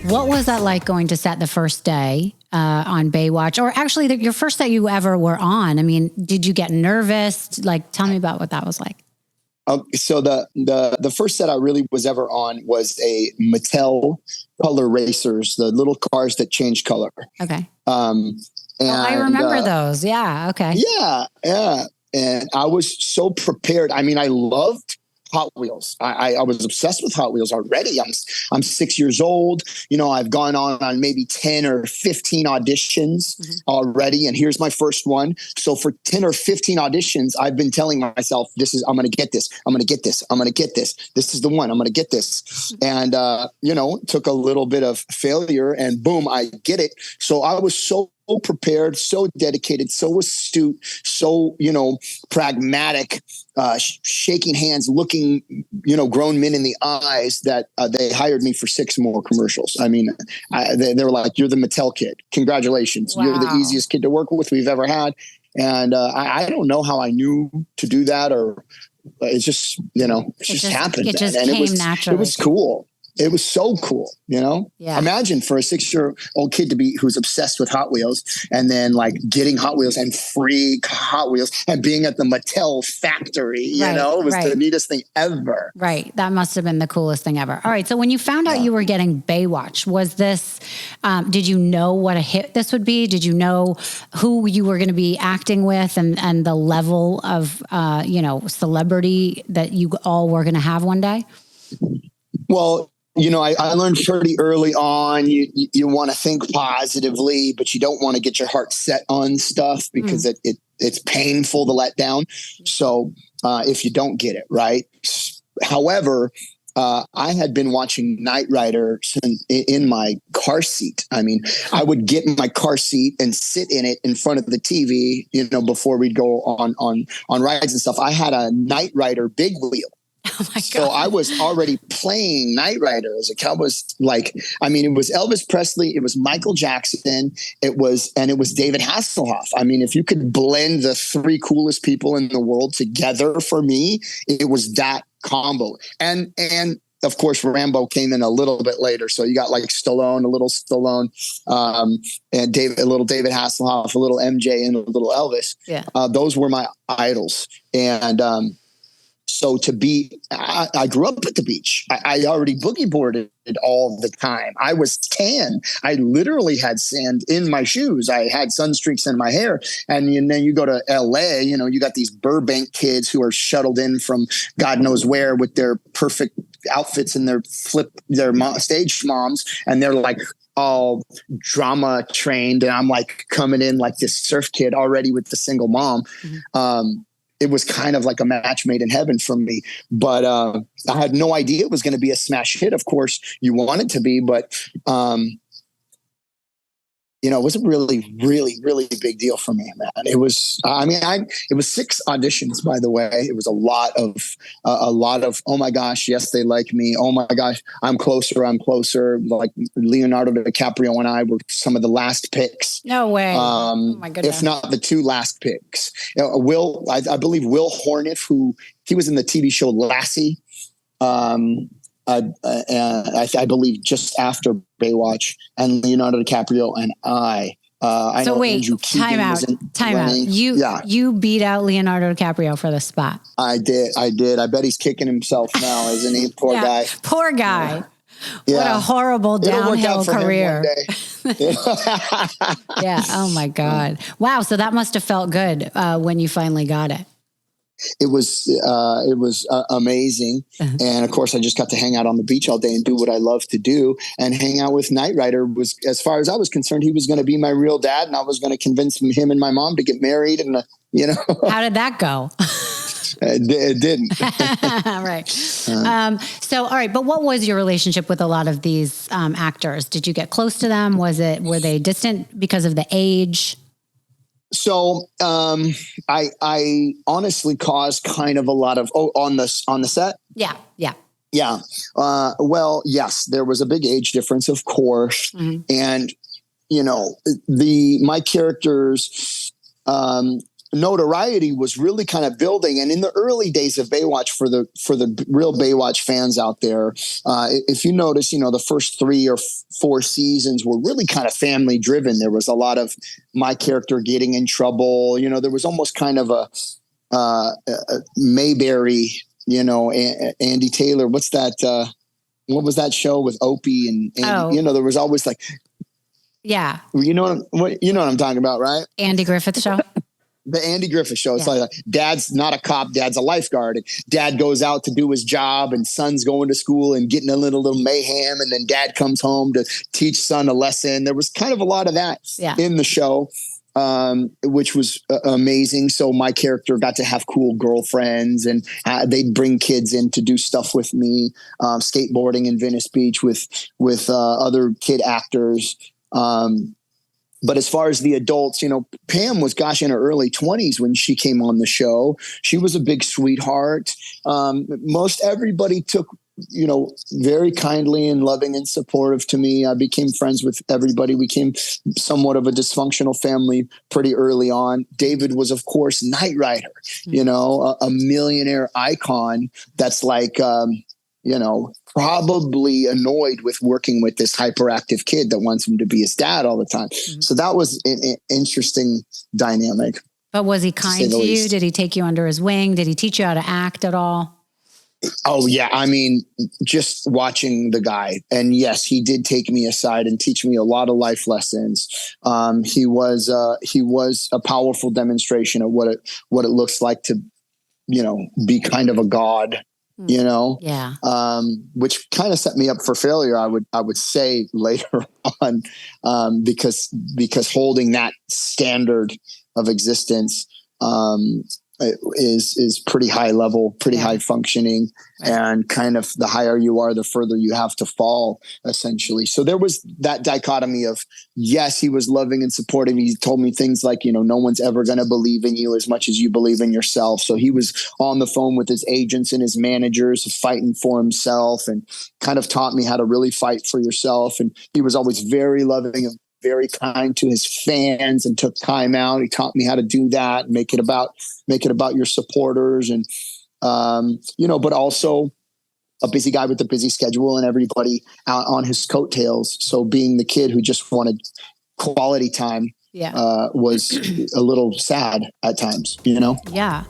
What was that like going to set the first day on Baywatch, or actually your first day you ever were on? I mean, did you get nervous? Like, tell me about what that was like. So the first set I really was ever on was a Mattel Color Racers, the little cars that change color. Okay. And I remember those. Yeah. Okay. Yeah. And I was so prepared. I mean, I loved Hot Wheels. I was obsessed with Hot Wheels already. I'm 6 years old. You know, I've gone on maybe 10 or 15 auditions already. And here's my first one. So for 10 or 15 auditions, I've been telling myself, I'm going to get this. I'm going to get this. I'm going to get this. This is the one. I'm going to get this. And, took a little bit of failure and boom, I get it. So I was so prepared, so dedicated, so astute, so, pragmatic, shaking hands, looking, grown men in the eyes that they hired me for 6 more commercials. I mean, they were like, you're the Mattel kid. Congratulations. Wow. You're the easiest kid to work with we've ever had. And I don't know how I knew to do that, or it's just, it just happened. It just came naturally. It was cool. It was so cool, Yeah. Imagine for a 6-year-old kid who's obsessed with Hot Wheels, and then like getting Hot Wheels and free Hot Wheels and being at the Mattel factory, it was the neatest thing ever. Right. That must have been the coolest thing ever. All right. So when you found out you were getting Baywatch, was this, did you know what a hit this would be? Did you know who you were going to be acting with and the level of, celebrity that you all were going to have one day? Well, I learned pretty early on, you want to think positively, but you don't want to get your heart set on stuff because it's painful to let down. So if you don't get it right. However, I had been watching Knight Rider in my car seat. I mean, I would get in my car seat and sit in it in front of the TV, before we'd go on rides and stuff. I had a Knight Rider big wheel. Oh my God. So I was already playing Knight Rider as a cowboy. It was Elvis Presley, it was Michael Jackson, it was David Hasselhoff. I mean, if you could blend the 3 coolest people in the world together for me, it was that combo. And of course, Rambo came in a little bit later. So you got like Stallone, a little Stallone, and a little David Hasselhoff, a little MJ, and a little Elvis. Yeah. Those were my idols. And, so I grew up at the beach. I already boogie boarded all the time. I was tan. I literally had sand in my shoes. I had sunstreaks in my hair. And then you go to LA, you got these Burbank kids who are shuttled in from God knows where with their perfect outfits and their stage moms. And they're like all drama trained. And I'm like coming in like this surf kid already with the single mom. Mm-hmm. It was kind of like a match made in heaven for me, but I had no idea it was going to be a smash hit. Of course you want it to be, but it was a really, really, really big deal for me, man. It was, it was 6 auditions, by the way. It was a lot of, oh my gosh, yes, they like me. Oh my gosh, I'm closer. Like Leonardo DiCaprio and I were some of the last picks. No way. Oh my goodness. If not the 2 last picks. I believe Will Horniff, he was in the TV show Lassie. And I believe just after Baywatch, and Leonardo DiCaprio and I so know wait, Andrew time out. You beat out Leonardo DiCaprio for the spot. I did. I bet he's kicking himself now, isn't he? Poor guy. Poor guy. Yeah. What a horrible downhill career. Yeah. Oh my God. Wow. So that must have felt good when you finally got it. It was amazing. Uh-huh. And of course I just got to hang out on the beach all day and do what I love to do, and hang out with Knight Rider. Was, as far as I was concerned, he was going to be my real dad, and I was going to convince him and my mom to get married. And how did that go? It didn't. Right. So, all right. But what was your relationship with a lot of these actors? Did you get close to them? Were they distant because of the age? So I honestly caused kind of a lot of on the set. Yeah. Well, yes, there was a big age difference, of course, and my characters notoriety was really kind of building. And in the early days of Baywatch, for the real Baywatch fans out there, if you notice, the first 3 or 4 seasons were really kind of family driven. There was a lot of my character getting in trouble. There was almost kind of a Mayberry, Andy Taylor. What's that? What was that show with Opie and Andy? There was always like, yeah, you know what I'm talking about, right? Andy Griffith Show. The Andy Griffith Show. It's like dad's not a cop, dad's a lifeguard. And dad goes out to do his job, and son's going to school and getting a little mayhem. And then dad comes home to teach son a lesson. There was kind of a lot of that in the show, which was amazing. So my character got to have cool girlfriends, and they'd bring kids in to do stuff with me, skateboarding in Venice Beach with other kid actors. But as far as the adults, Pam was, in her early 20s when she came on the show. She was a big sweetheart. Most everybody took, very kindly and loving and supportive to me. I became friends with everybody. We became somewhat of a dysfunctional family pretty early on. David was, of course, Knight Rider, a millionaire icon that's like, probably annoyed with working with this hyperactive kid that wants him to be his dad all the time. Mm-hmm. So that was an interesting dynamic. But was he kind to you? Did he take you under his wing? Did he teach you how to act at all? Oh yeah. I mean, just watching the guy, and yes, he did take me aside and teach me a lot of life lessons. He was a powerful demonstration of what it looks like to, be kind of a god. Which kind of set me up for failure, I would say later on, because holding that standard of existence is pretty high level, pretty high functioning, and kind of the higher you are, the further you have to fall, essentially. So there was that dichotomy of, yes, he was loving and supporting me. He told me things like, no one's ever going to believe in you as much as you believe in yourself. So he was on the phone with his agents and his managers fighting for himself, and kind of taught me how to really fight for yourself. And he was always very loving and very kind to his fans, and took time out. He taught me how to do that, and make it about your supporters, and but also a busy guy with a busy schedule and everybody out on his coattails. So being the kid who just wanted quality time was a little sad at times, Yeah.